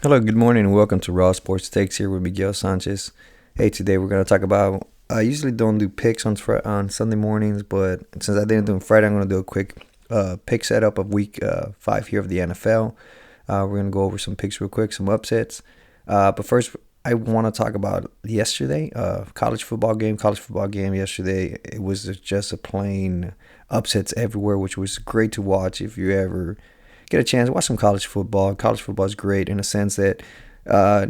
Hello, good morning, and welcome to Raw Sports Takes here with Miguel Sanchez. Hey, today we're going to talk about. I usually don't do picks on Sunday mornings, but since I didn't do them Friday, I'm going to do a quick pick setup of week 5 here of the NFL. We're going to go over some picks real quick, some upsets. But first, I want to talk about yesterday, college football game. College football game yesterday. It was just a plain upsets everywhere, which was great to watch if you ever get a chance, watch some college football. College football is great in a sense that uh,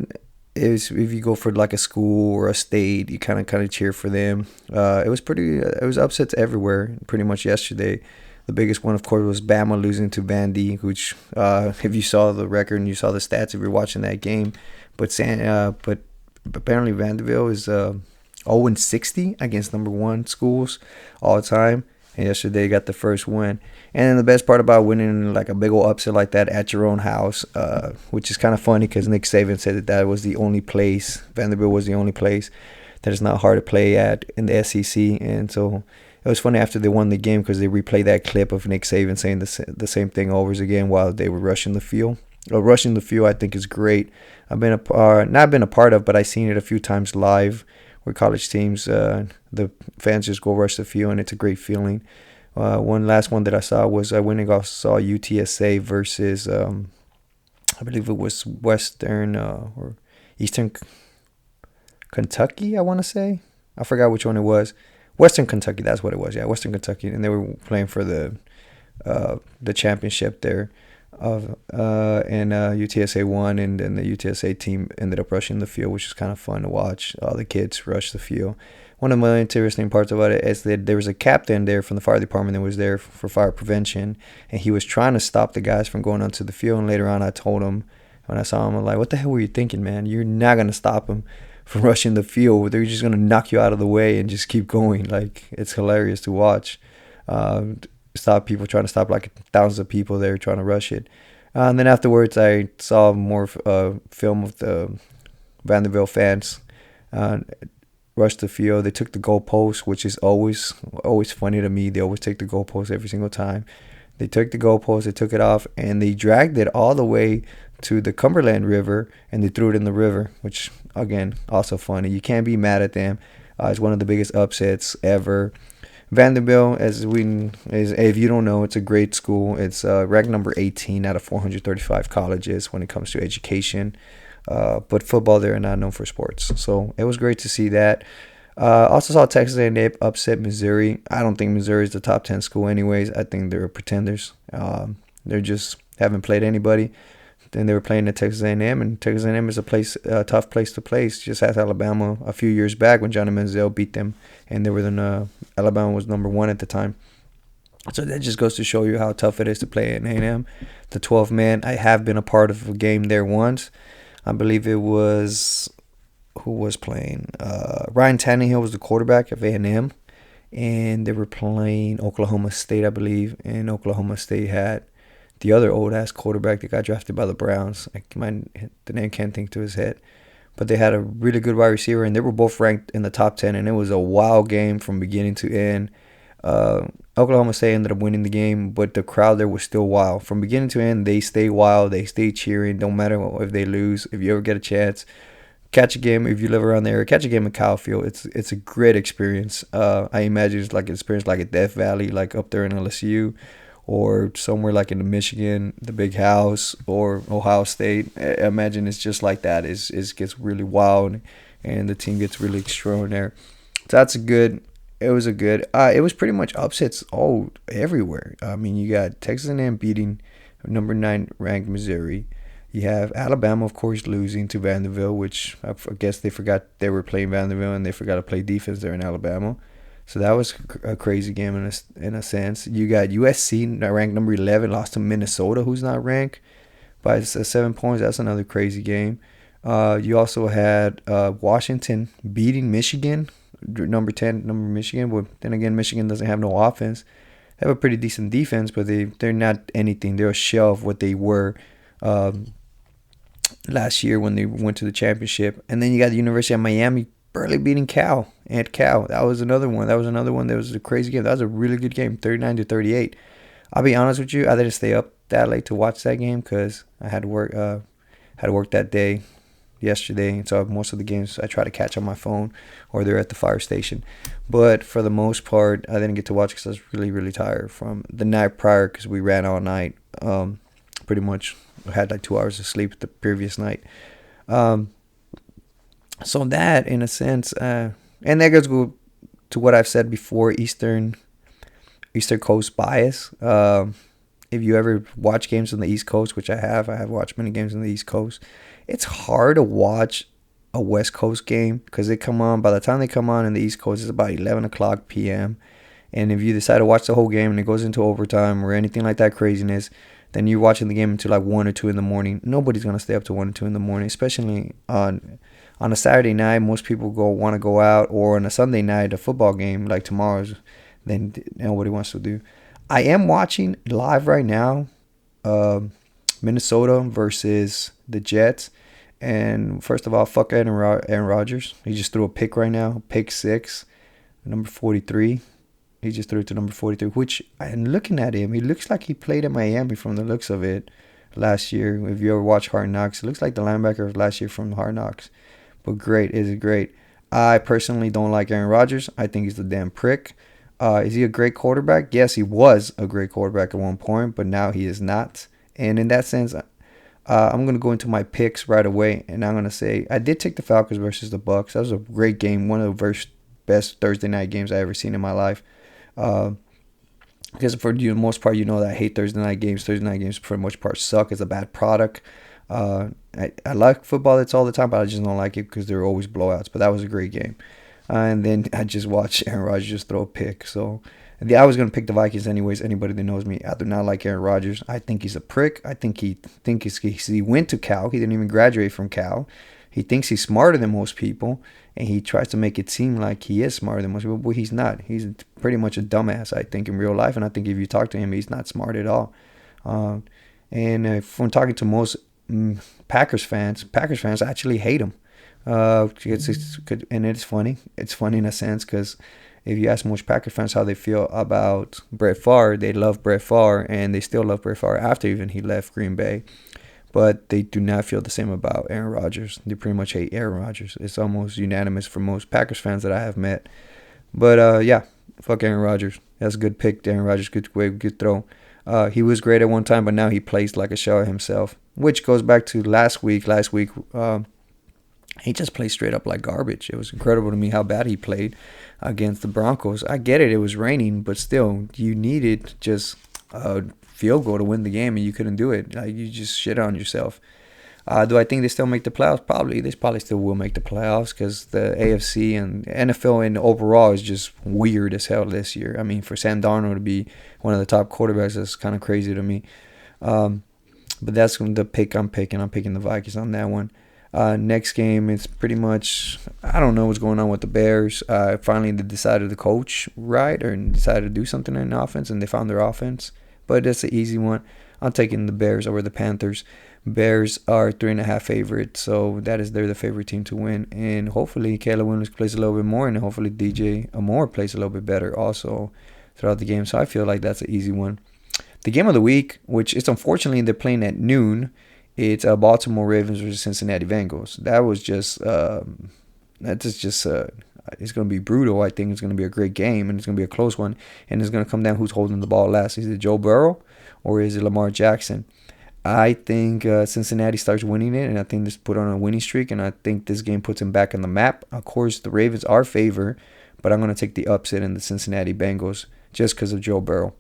if you go for like a school or a state, you kind of cheer for them. It was upsets everywhere pretty much yesterday. The biggest one, of course, was Bama losing to Vandy, which if you saw the record and you saw the stats, if you're watching that game, but apparently Vanderbilt is 0-60 against number one schools all time. And yesterday got the first win. And then the best part about winning like a big old upset like that at your own house, which is kind of funny because Nick Saban said that was the only place, Vanderbilt was the only place that is not hard to play at in the SEC. And so it was funny after they won the game because they replayed that clip of Nick Saban saying the same thing over again while they were rushing the field. Rushing the field, I think, is great. I've been not been a part of, but I've seen it a few times live where college teams, the fans just go rush the field, and it's a great feeling. One last one that I saw was I went and saw UTSA versus I believe it was Western or Eastern Kentucky. I want to say I forgot which one it was. Western Kentucky, that's what it was. Yeah, Western Kentucky, and they were playing for the championship there. And UTSA won, and then the UTSA team ended up rushing the field, which was kind of fun to watch. All the kids rush the field. One of the most interesting parts about it is that there was a captain there from the fire department that was there for fire prevention, and he was trying to stop the guys from going onto the field. And later on, I told him when I saw him, I'm like, "What the hell were you thinking, man? You're not gonna stop them from rushing the field. They're just gonna knock you out of the way and just keep going." Like, it's hilarious to watch. Uh, Stop people trying to stop like thousands of people there trying to rush it. And then afterwards, I saw more film of the Vanderbilt fans uh, rush the field. They took the goalpost, which is always funny to me. They always take the goalpost every single time. They took the goalpost, they took it off, and they dragged it all the way to the Cumberland River, and they threw it in the river, which again also funny. You can't be mad at them. It's one of the biggest upsets ever. Vanderbilt, if you don't know, it's a great school. It's ranked number 18 out of 435 colleges when it comes to education. But football, they're not known for sports. So it was great to see that. Also saw Texas A&M upset Missouri. I don't think Missouri is the top 10 school anyways. I think they're pretenders. They're just haven't played anybody. Then they were playing at Texas A&M, and Texas A&M is a tough place to play. Just as Alabama a few years back when Johnny Manziel beat them, and they were Alabama was number one at the time. So that just goes to show you how tough it is to play at A&M. The 12 man. I have been a part of a game there once. I believe it was who was playing. Ryan Tannehill was the quarterback of A&M, and they were playing Oklahoma State, I believe, and Oklahoma State had the other old ass quarterback that got drafted by the Browns. The name can't think to his head, but they had a really good wide receiver, and they were both ranked in the top 10. And it was a wild game from beginning to end. Oklahoma State ended up winning the game, but the crowd there was still wild from beginning to end. They stay wild, they stay cheering. Don't matter if they lose. If you ever get a chance, catch a game. If you live around there, catch a game in Kyle Field. It's a great experience. I imagine it's like an experience like at Death Valley, like up there in LSU, or somewhere like in the Michigan, the Big House, or Ohio State. I imagine it's just like that. It gets really wild, and the team gets really extraordinary. So that's a good. It was a good. It was pretty much upsets all everywhere. I mean, you got Texas A&M beating number 9 ranked Missouri. You have Alabama, of course, losing to Vanderbilt, which I guess they forgot they were playing Vanderbilt and they forgot to play defense there in Alabama. So that was a crazy game in a sense. You got USC ranked number 11, lost to Minnesota, who's not ranked by 7 points. That's another crazy game. You also had Washington beating Michigan, number 10, number Michigan. But then again, Michigan doesn't have no offense. They have a pretty decent defense, but they're not anything. They're a shell of what they were last year when they went to the championship. And then you got the University of Miami barely beating Cal. At Cal, that was another one. That was a crazy game. That was a really good game, 39-38. I'll be honest with you, I didn't stay up that late to watch that game because I had to work. Had to work that day yesterday, and so most of the games I try to catch on my phone or they're at the fire station. But for the most part, I didn't get to watch because I was really, really tired from the night prior because we ran all night. Pretty much had like 2 hours of sleep the previous night. Um, so that, in a sense, and that goes to what I've said before, Eastern Coast bias. If you ever watch games on the East Coast, which I have watched many games on the East Coast. It's hard to watch a West Coast game because they come on. By the time they come on in the East Coast, it's about 11 o'clock p.m. And if you decide to watch the whole game and it goes into overtime or anything like that craziness, then you're watching the game until like 1 or 2 in the morning. Nobody's going to stay up to 1 or 2 in the morning, especially on a Saturday night. Most people want to go out, or on a Sunday night, a football game like tomorrow's, then nobody wants to do. I am watching live right now Minnesota versus the Jets. And first of all, fuck Aaron Rodgers. He just threw a pick right now, pick 6, number 43. He just threw it to number 43, which, and looking at him, he looks like he played in Miami from the looks of it last year. If you ever watch Hard Knocks, it looks like the linebacker of last year from Hard Knocks. But great, is it great? I personally don't like Aaron Rodgers. I think he's a damn prick. Is he a great quarterback? Yes, he was a great quarterback at one point, but now he is not. And in that sense, I'm going to go into my picks right away, and I'm going to say I did take the Falcons versus the Bucks. That was a great game, one of the best Thursday night games I ever seen in my life. Because for the most part, you know that I hate Thursday night games. Thursday night games, for the most part, suck. It's a bad product. I like football that's all the time, but I just don't like it because there are always blowouts. But that was a great game. And then I just watched Aaron Rodgers just throw a pick. So I was going to pick the Vikings anyways. Anybody that knows me, I do not like Aaron Rodgers. I think he's a prick. I think he went to Cal. He didn't even graduate from Cal. He thinks he's smarter than most people, and he tries to make it seem like he is smarter than most people, but he's not. He's pretty much a dumbass, I think, in real life, and I think if you talk to him, he's not smart at all. From talking to most Packers fans actually hate him. And it's funny. It's funny in a sense because if you ask most Packers fans how they feel about Brett Favre, they love Brett Favre, and they still love Brett Favre after even he left Green Bay. But they do not feel the same about Aaron Rodgers. They pretty much hate Aaron Rodgers. It's almost unanimous for most Packers fans that I have met. But yeah, fuck Aaron Rodgers. That's a good pick, Aaron Rodgers. Good throw. He was great at one time, but now he plays like a shell of himself, which goes back to last week. He just played straight up like garbage. It was incredible to me how bad he played against the Broncos. I get it. It was raining, but still, you needed just a field goal to win the game, and you couldn't do it. Like, you just shit on yourself. Do I think they still make the playoffs? Probably. They probably still will make the playoffs because the AFC and NFL and overall is just weird as hell this year. I mean, for Sam Darnold to be one of the top quarterbacks, that's kind of crazy to me. But that's the pick I'm picking. I'm picking the Vikings on that one. Next game, it's pretty much, I don't know what's going on with the Bears. Finally, they decided to coach right or decided to do something in offense, and they found their offense. But that's an easy one. I'm taking the Bears over the Panthers. Bears are 3.5 favorites, so they're the favorite team to win. And hopefully, Caleb Williams plays a little bit more, and hopefully DJ Amore plays a little bit better also throughout the game. So I feel like that's an easy one. The game of the week, which it's unfortunately they're playing at noon. It's Baltimore Ravens versus Cincinnati Bengals. That was just it's going to be brutal. I think it's going to be a great game, and it's going to be a close one. And it's going to come down who's holding the ball last. Is it Joe Burrow or is it Lamar Jackson? I think Cincinnati starts winning it, and I think this put on a winning streak, and I think this game puts him back on the map. Of course, the Ravens are favored, but I'm going to take the upset in the Cincinnati Bengals just because of Joe Burrow.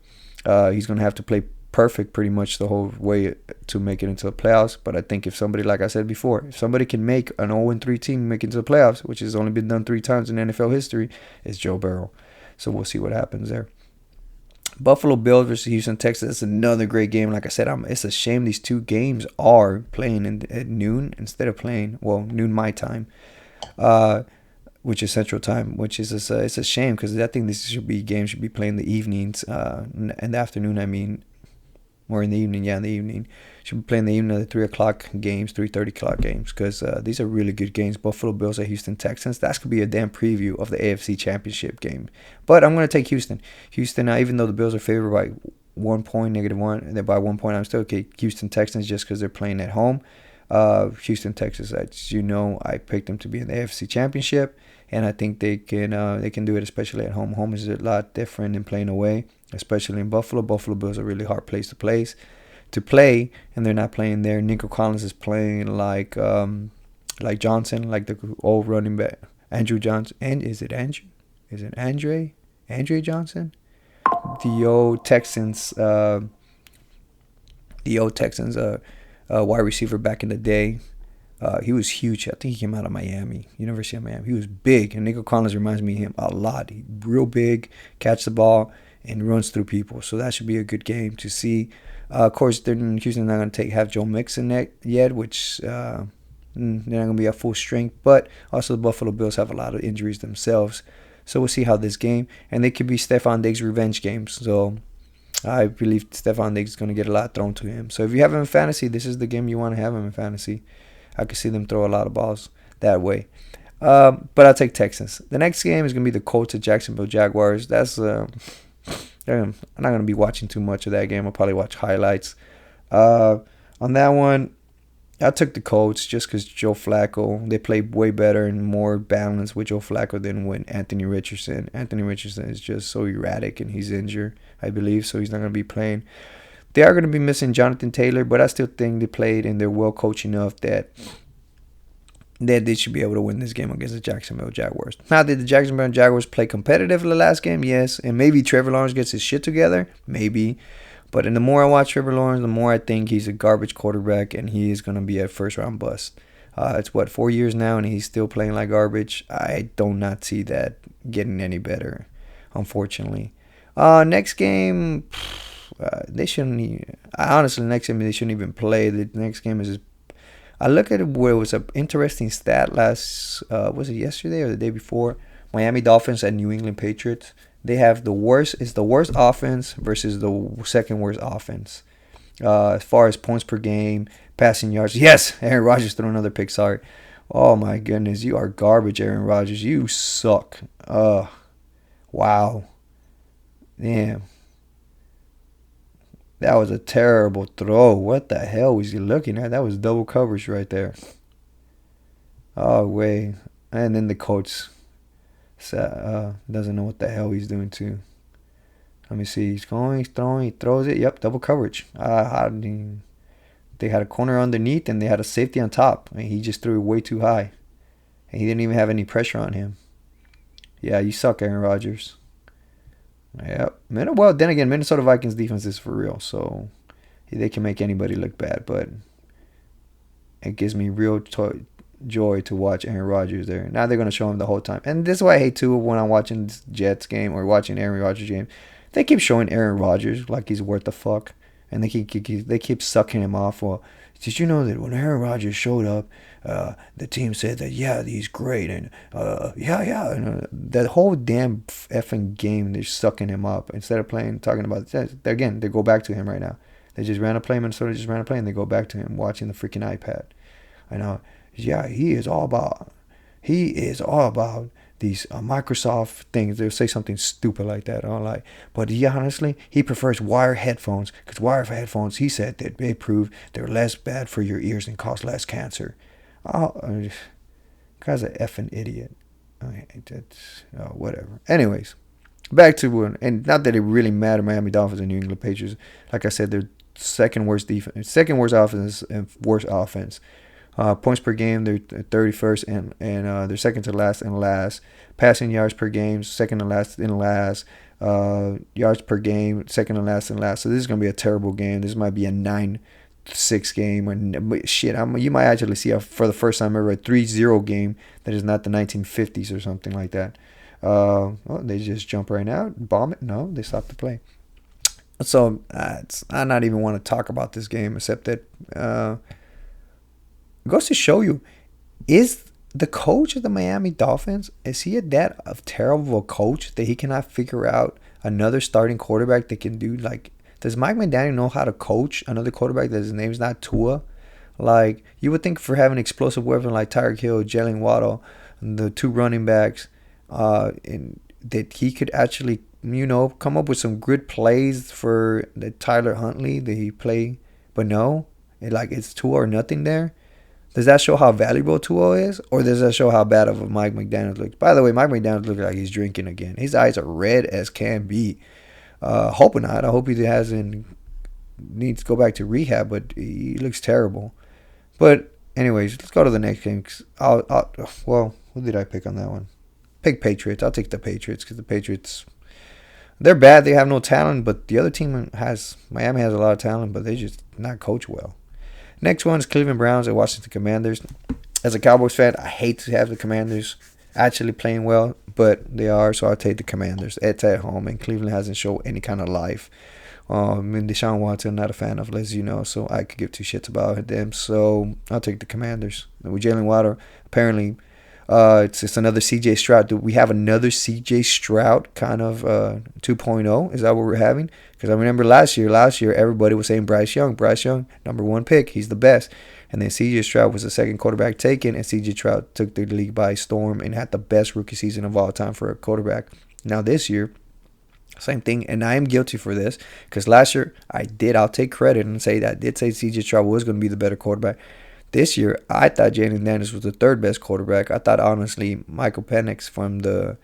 He's going to have to play perfect pretty much the whole way to make it into the playoffs. But I think if somebody, like I said before, if somebody can make an 0-3 team make it into the playoffs, which has only been done 3 times in NFL history, it's Joe Burrow. So we'll see what happens there. Buffalo Bills versus Houston Texans. It's another great game. Like I said, it's a shame these 2 games are playing at noon instead of playing, noon my time, which is Central Time, which is it's a shame because I think games should be playing in the evenings, and the afternoon, I mean. Or in the evening, in the evening. Should be playing the evening of the 3 o'clock games, 3:30 o'clock games, because these are really good games. Buffalo Bills at Houston Texans. That's going to be a damn preview of the AFC Championship game. But I'm going to take Houston. Houston, even though the Bills are favored by -1, and then by 1 point, I'm still okay. Houston Texans just because they're playing at home. Houston, Texas. As you know, I picked them to be in the AFC Championship, and I think they can do it, especially at home. Home is a lot different than playing away, especially in Buffalo. Buffalo Bills are a really hard place to play, and they're not playing there. Nico Collins is playing like Johnson, like the old running back Andrew Johnson. And is it Andrew? Is it Andre Johnson? The old Texans. Wide receiver back in the day. He was huge. I think he came out of Miami, University of Miami. He was big, and Nico Collins reminds me of him a lot. He real big, catch the ball, and runs through people. So that should be a good game to see. Of course, Houston's not going to have Joe Mixon yet, which they're not going to be at full strength. But also the Buffalo Bills have a lot of injuries themselves. So we'll see how this game, and they could be Stephon Diggs' revenge games. So I believe Stephon Diggs is going to get a lot thrown to him. So if you have him in fantasy, this is the game you want to have him in fantasy. I could see them throw a lot of balls that way. But I'll take Texans. The next game is going to be the Colts at Jacksonville Jaguars. That's I'm not going to be watching too much of that game. I'll probably watch highlights. On that one, I took the Colts just because Joe Flacco. They played way better and more balanced with Joe Flacco than with Anthony Richardson. Anthony Richardson is just so erratic, and he's injured, I believe, so he's not going to be playing. They are going to be missing Jonathan Taylor, but I still think they played and they're well coached enough that they should be able to win this game against the Jacksonville Jaguars. Now, did the Jacksonville Jaguars play competitive in the last game? Yes. And maybe Trevor Lawrence gets his shit together? Maybe. But the more I watch Trevor Lawrence, the more I think he's a garbage quarterback, and he is going to be a first-round bust. It's, 4 years now, and he's still playing like garbage. I do not see that getting any better, unfortunately. Next game, they shouldn't. Honestly, next game they shouldn't even play. The next game is just. I look at it where it was an interesting stat was it yesterday or the day before? Miami Dolphins and New England Patriots. They have the worst offense versus the second worst offense. As far as points per game, passing yards. Yes, Aaron Rodgers threw another pick. Sorry. Oh my goodness, you are garbage, Aaron Rodgers. You suck. Wow. Damn. That was a terrible throw. What the hell was he looking at? That was double coverage right there. Oh, wait. And then the coach doesn't know what the hell he's doing, too. Let me see. He's throwing, he throws it. Yep, double coverage. They had a corner underneath, and they had a safety on top. And he just threw it way too high. And he didn't even have any pressure on him. Yeah, you suck, Aaron Rodgers. Yep. Well, then again, Minnesota Vikings defense is for real, so they can make anybody look bad. But it gives me real joy to watch Aaron Rodgers there. Now they're going to show him the whole time. And this is why I hate, too, when I'm watching this Jets game or watching Aaron Rodgers game. They keep showing Aaron Rodgers like he's worth the fuck. And they keep sucking him off. Well, did you know that when Aaron Rodgers showed up, the team said that, yeah, he's great. And, yeah. And, that whole damn effing game, they're sucking him up. Instead of talking about it. Again, they go back to him right now. They just ran a play. Minnesota just ran a play, and they go back to him watching the freaking iPad. I know. Yeah, he is all about these Microsoft things. They'll say something stupid like that. But honestly, he prefers wire headphones because wire headphones, he said that they prove they're less bad for your ears and cause less cancer. Guy's an effing idiot. Whatever. Anyways, back to and not that it really mattered. Miami Dolphins and New England Patriots. Like I said, they're second worst defense, second worst offense, and worst offense. Points per game, they're 31st, and they're second to last and last. Passing yards per game, second to last and last. Yards per game, second to last and last. So this is going to be a terrible game. This might be a 9-6 game. Shit, you might actually see, for the first time ever, a 3-0 game that is not the 1950s or something like that. They just jump right out, bomb it. No, they stop the play. So I not even want to talk about this game, except that... It goes to show you, is the coach of the Miami Dolphins, is he that terrible coach that he cannot figure out another starting quarterback that can do, does Mike McDaniel know how to coach another quarterback that his name's not Tua? You would think for having an explosive weapon like Tyreek Hill, Jalen Waddle, the two running backs, and that he could actually, come up with some good plays for the Tyler Huntley that he play. But no, it's Tua or nothing there. Does that show how valuable Tua is, or does that show how bad of a Mike McDaniels looks? By the way, Mike McDaniels looks like he's drinking again. His eyes are red as can be. Hoping not. I hope he hasn't needs to go back to rehab, but he looks terrible. But anyways, let's go to the next game. Well, who did I pick on that one? Pick Patriots. I'll take the Patriots because the Patriots, they're bad. They have no talent, but the other team Miami has a lot of talent, but they just not coach well. Next one is Cleveland Browns and Washington Commanders. As a Cowboys fan, I hate to have the Commanders actually playing well, but they are, so I'll take the Commanders. It's at home, and Cleveland hasn't shown any kind of life. And Deshaun Watson, not a fan of, as you know, so I could give two shits about them. So I'll take the Commanders. And with Jalen Waddle, apparently, it's another C.J. Stroud. Do we have another C.J. Stroud kind of 2.0? Is that what we're having? Because I remember last year, everybody was saying Bryce Young, number one pick. He's the best. And then C.J. Stroud was the second quarterback taken, and C.J. Stroud took the league by storm and had the best rookie season of all time for a quarterback. Now this year, same thing, and I am guilty for this because last year I'll take credit and say that I did say C.J. Stroud was going to be the better quarterback. This year, I thought Jalen Daniels was the third best quarterback. I thought, honestly, Michael Penix from the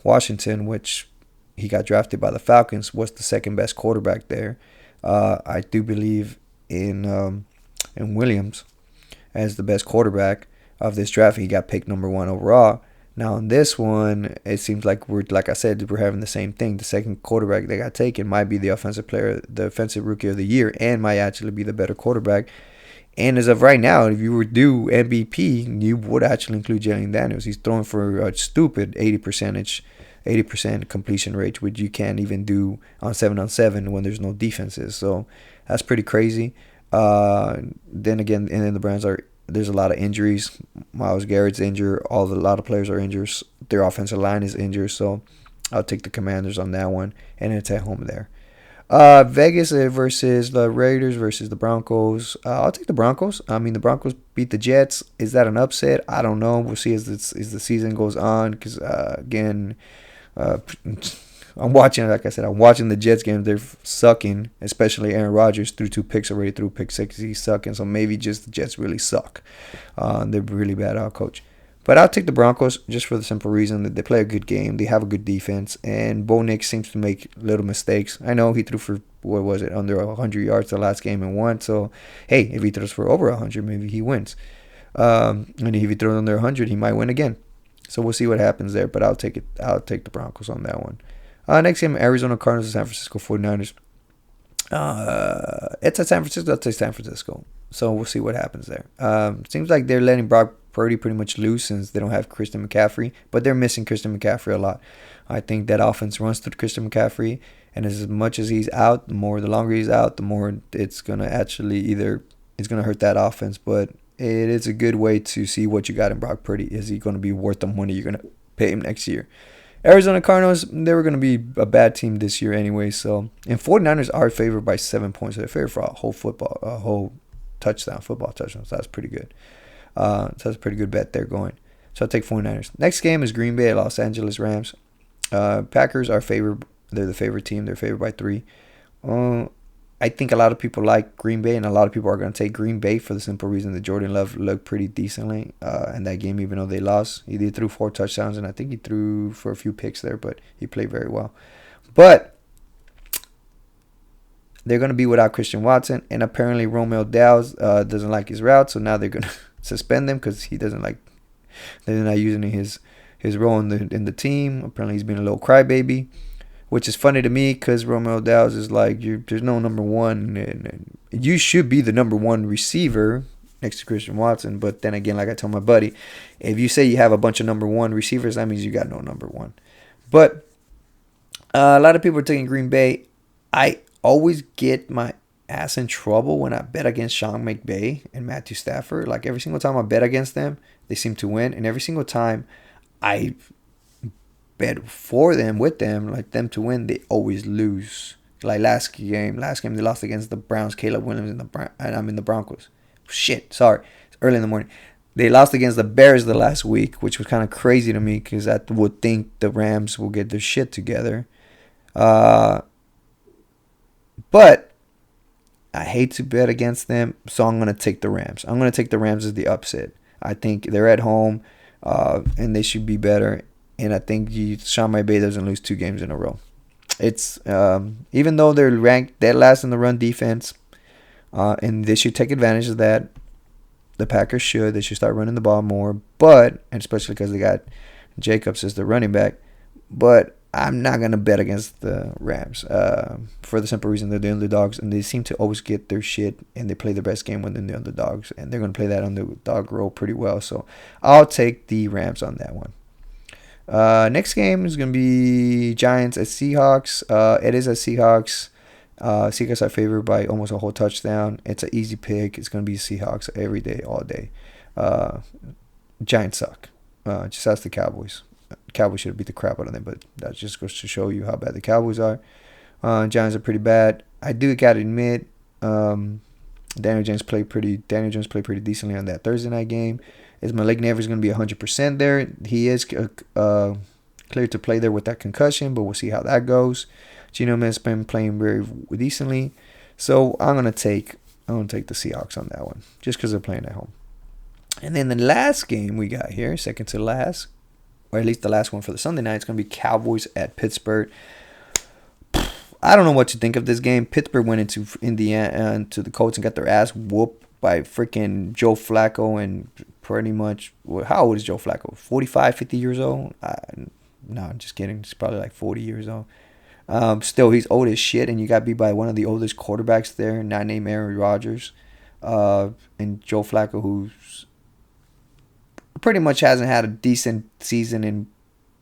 Washington, which he got drafted by the Falcons, was the second best quarterback there. I do believe in Williams as the best quarterback of this draft. He got picked number 1 overall. Now, in this one, it seems like like I said, we're having the same thing. The second quarterback that got taken might be the offensive rookie of the year, and might actually be the better quarterback. And as of right now, if you were due MVP, you would actually include Jalen Daniels. He's throwing for a stupid 80% completion rate, which you can't even do on 7-on-7 when there's no defenses. So that's pretty crazy. Then again, and then the Browns there's a lot of injuries. Myles Garrett's injured. A lot of players are injured. Their offensive line is injured. So I'll take the Commanders on that one, and it's at home there. Vegas versus the Raiders versus the Broncos. I'll take the Broncos. I mean, the Broncos beat the Jets. Is that an upset? I don't know. We'll see as the season goes on. Because again, I'm watching. Like I said, I'm watching the Jets game. They're sucking, especially Aaron Rodgers threw 2 picks already. Threw pick 6. He's sucking. So maybe just the Jets really suck. They're really bad out coach. But I'll take the Broncos just for the simple reason that they play a good game. They have a good defense. And Bo Nix seems to make little mistakes. I know he threw for, under 100 yards the last game and won. So, hey, if he throws for over 100, maybe he wins. And if he throws under 100, he might win again. So we'll see what happens there. But I'll take it. I'll take the Broncos on that one. Next game, Arizona Cardinals and San Francisco 49ers. It's at San Francisco. I'll take San Francisco. So we'll see what happens there. Seems like they're letting Brock Purdy pretty much loose since they don't have Christian McCaffrey, but they're missing Christian McCaffrey a lot. I think that offense runs through Christian McCaffrey, and as much as he's out, the longer he's out, the more it's gonna hurt that offense. But it is a good way to see what you got in Brock Purdy. Is he gonna be worth the money you're gonna pay him next year? Arizona Cardinals, they were gonna be a bad team this year anyway. So, and 49ers are favored by 7 points. So they're favored for a whole football touchdown. So that's pretty good. So that's a pretty good bet there going. So I'll take 49ers. Next game is Green Bay at Los Angeles Rams. Packers are favored. They're the favorite team. They're favored by 3. I think a lot of people like Green Bay, and a lot of people are going to take Green Bay for the simple reason that Jordan Love looked pretty decently in that game, even though they lost. He did threw 4 touchdowns, and I think he threw for a few picks there, but he played very well. But they're going to be without Christian Watson, and apparently Romeo Doubs doesn't like his route, so now they're going to suspend him because he doesn't like. They're not using his role in the team. Apparently, he's been a little crybaby, which is funny to me because Romeo Doubs is like, there's no number one, and you should be the number 1 receiver next to Christian Watson. But then again, like I told my buddy, if you say you have a bunch of number 1 receivers, that means you got no number 1. But a lot of people are taking Green Bay. I always get my ass in trouble when I bet against Sean McVay and Matthew Stafford. Like every single time I bet against them, they seem to win, and every single time I bet for them, with them, like them to win, they always lose. Like last game they lost against the Browns. Caleb Williams and I'm in the Broncos. Shit, sorry, it's early in the morning. They lost against the Bears the last week, which was kind of crazy to me because I would think the Rams will get their shit together. But I hate to bet against them, so I'm going to take the Rams. I'm going to take the Rams as the upset. I think they're at home, and they should be better. And I think Sean McVay doesn't lose 2 games in a row. It's even though they're ranked dead last in the run defense, and they should take advantage of that. The Packers should. They should start running the ball more, and especially because they got Jacobs as the running back. But I'm not going to bet against the Rams for the simple reason they're the underdogs, and they seem to always get their shit, and they play the best game when they're the underdogs, and they're going to play that underdog role pretty well. So I'll take the Rams on that one. Next game is going to be Giants at Seahawks. It is at Seahawks. Seahawks are favored by almost a whole touchdown. It's an easy pick. It's going to be Seahawks every day, all day. Giants suck. Just ask the Cowboys. Cowboys should have beat the crap out of them, but that just goes to show you how bad the Cowboys are. Giants are pretty bad. I do gotta admit, Daniel Jones played pretty decently on that Thursday night game. Is Malik Neighbors going to be 100% there? He is cleared to play there with that concussion, but we'll see how that goes. Geno Smith's been playing very decently, so I'm gonna take the Seahawks on that one, just because they're playing at home. And then the last game we got here, second to last, or at least the last one for the Sunday night, it's gonna be Cowboys at Pittsburgh. I don't know what to think of this game. Pittsburgh went into Indiana to the Colts and got their ass whooped by freaking Joe Flacco, and pretty much, how old is Joe Flacco? 45, 50 years old? No, I'm just kidding. He's probably like 40 years old. Still, he's old as shit, and you got beat by one of the oldest quarterbacks there, not named Aaron Rodgers. And Joe Flacco, who's pretty much hasn't had a decent season in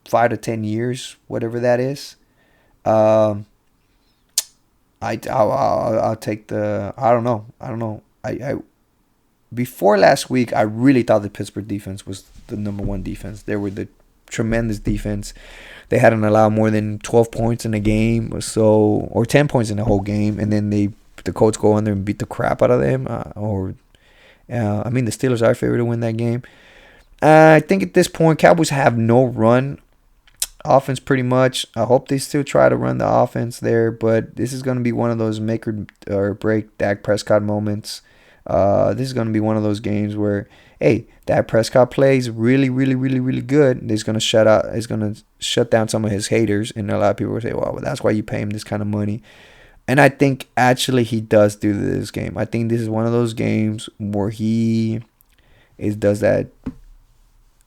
5 to 10 years, whatever that is. I'll take the. I don't know. I before last week, I really thought the Pittsburgh defense was the number one defense. They were the tremendous defense. They hadn't allowed more than 12 points in a game, or 10 points in the whole game, and then the Colts go in there and beat the crap out of them. The Steelers are favored to win that game. I think at this point, Cowboys have no run offense pretty much. I hope they still try to run the offense there, but this is going to be one of those make or break Dak Prescott moments. This is going to be one of those games where, hey, Dak Prescott plays really, really, really, really good. He's going to shut down some of his haters, and a lot of people will say, well, that's why you pay him this kind of money. And I think actually he does do this game. I think this is one of those games where he does that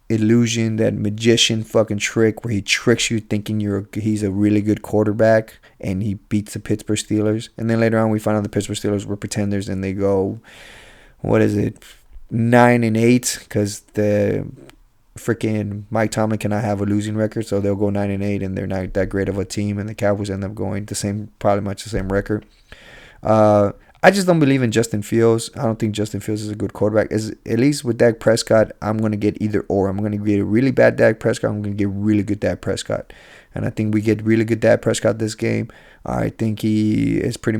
illusion, that magician fucking trick where he tricks you thinking he's a really good quarterback, and he beats the Pittsburgh Steelers. And then later on we find out the Pittsburgh Steelers were pretenders, and they go, 9-8, because the freaking Mike Tomlin cannot have a losing record, so they'll go 9-8, and they're not that great of a team, and the Cowboys end up going probably much the same record. I just don't believe in Justin Fields. I don't think Justin Fields is a good quarterback. At least with Dak Prescott, I'm going to get either or. I'm going to get a really bad Dak Prescott. I'm going to get really good Dak Prescott. And I think we get really good Dak Prescott this game. I think it sucks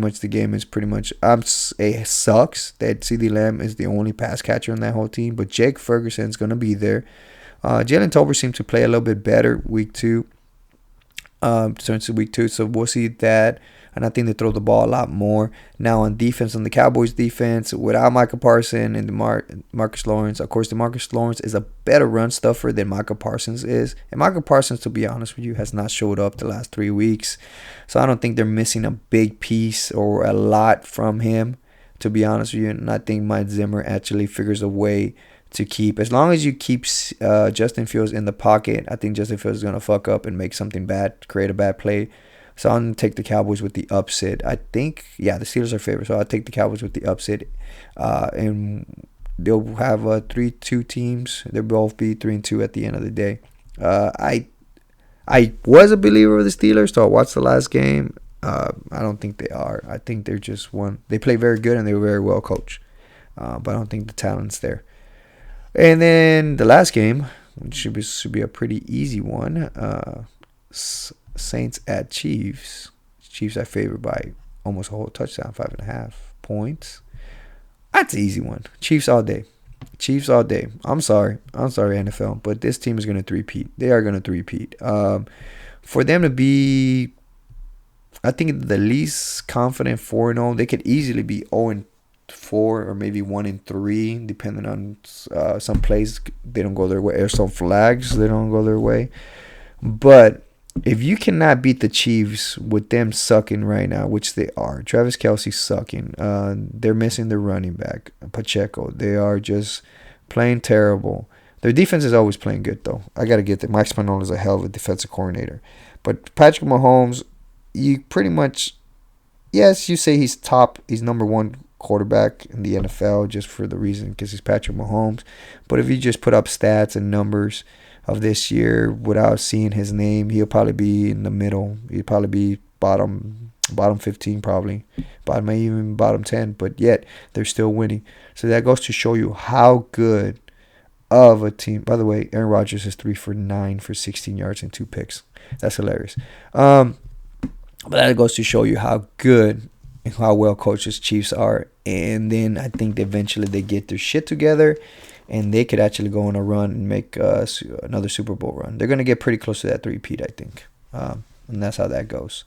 that CeeDee Lamb is the only pass catcher on that whole team. But Jake Ferguson's going to be there. Jalen Tolbert seemed to play a little bit better week 2. Turns to week 2, so we'll see that. And I think they throw the ball a lot more. Now on defense, on the Cowboys defense, without Micah Parsons and Marcus Lawrence, of course, DeMarcus Lawrence is a better run stuffer than Micah Parsons is. And Micah Parsons, to be honest with you, has not showed up the last 3 weeks. So I don't think they're missing a big piece or a lot from him, to be honest with you. And I think Mike Zimmer actually figures a way to keep. As long as you keep Justin Fields in the pocket, I think Justin Fields is going to fuck up and make something bad, create a bad play. So I'm going to take the Cowboys with the upset. I think, the Steelers are favored, so I'll take the Cowboys with the upset. And they'll have 3-2 teams. They'll both be 3-2 at the end of the day. I was a believer of the Steelers, so I watched the last game. I don't think they are. I think they're just one. They play very good, and they were very well coached. But I don't think the talent's there. And then the last game, which should be a pretty easy one, Saints at Chiefs. Chiefs are favored by almost a whole touchdown, 5.5 points. That's an easy one. Chiefs all day. I'm sorry, NFL, but this team is going to three-peat. They are going to three-peat. For them to be I think the least confident 4-0. They could easily be 0-4 or maybe 1-3, depending on some plays they don't go their way, or some flags they don't go their way. But if you cannot beat the Chiefs with them sucking right now, which they are, Travis Kelce sucking. They're missing their running back, Pacheco. They are just playing terrible. Their defense is always playing good, though. I got to get that. Mike Spagnuolo is a hell of a defensive coordinator. But Patrick Mahomes, you pretty much, yes, you say he's top. He's number one quarterback in the NFL just for the reason because he's Patrick Mahomes. But if you just put up stats and numbers of this year without seeing his name, he'll probably be in the middle. He'll probably be bottom 15 probably, maybe even bottom 10. But yet they're still winning. So that goes to show you how good of a team. By the way, Aaron Rodgers is 3 for 9 for 16 yards and 2 picks. That's hilarious. But that goes to show you how good and how well coached the Chiefs are. And then I think eventually they get their shit together and they could actually go on a run and make another Super Bowl run. They're going to get pretty close to that three-peat, I think. And that's how that goes.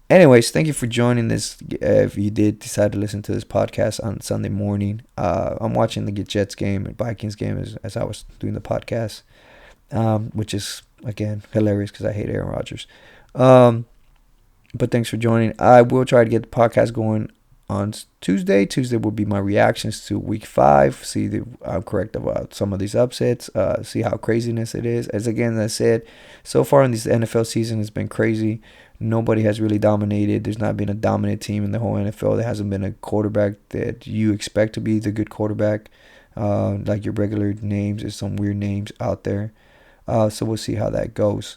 Anyways, thank you for joining this. If you did decide to listen to this podcast on Sunday morning, I'm watching the Jets game and Vikings game as I was doing the podcast, which is, again, hilarious because I hate Aaron Rodgers. But thanks for joining. I will try to get the podcast going on Tuesday. Tuesday will be my reactions to Week 5. See if I'm correct about some of these upsets. See how craziness it is. As I said, so far in this NFL season, it's been crazy. Nobody has really dominated. There's not been a dominant team in the whole NFL. There hasn't been a quarterback that you expect to be the good quarterback. Like your regular names. There's some weird names out there. So we'll see how that goes.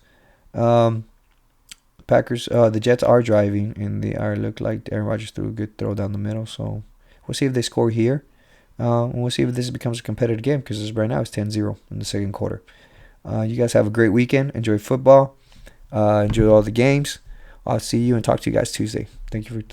Packers, the Jets are driving, and they are look like Aaron Rodgers threw a good throw down the middle. So we'll see if they score here. And we'll see if this becomes a competitive game because right now it's 10-0 in the second quarter. You guys have a great weekend. Enjoy football. Enjoy all the games. I'll see you and talk to you guys Tuesday. Thank you for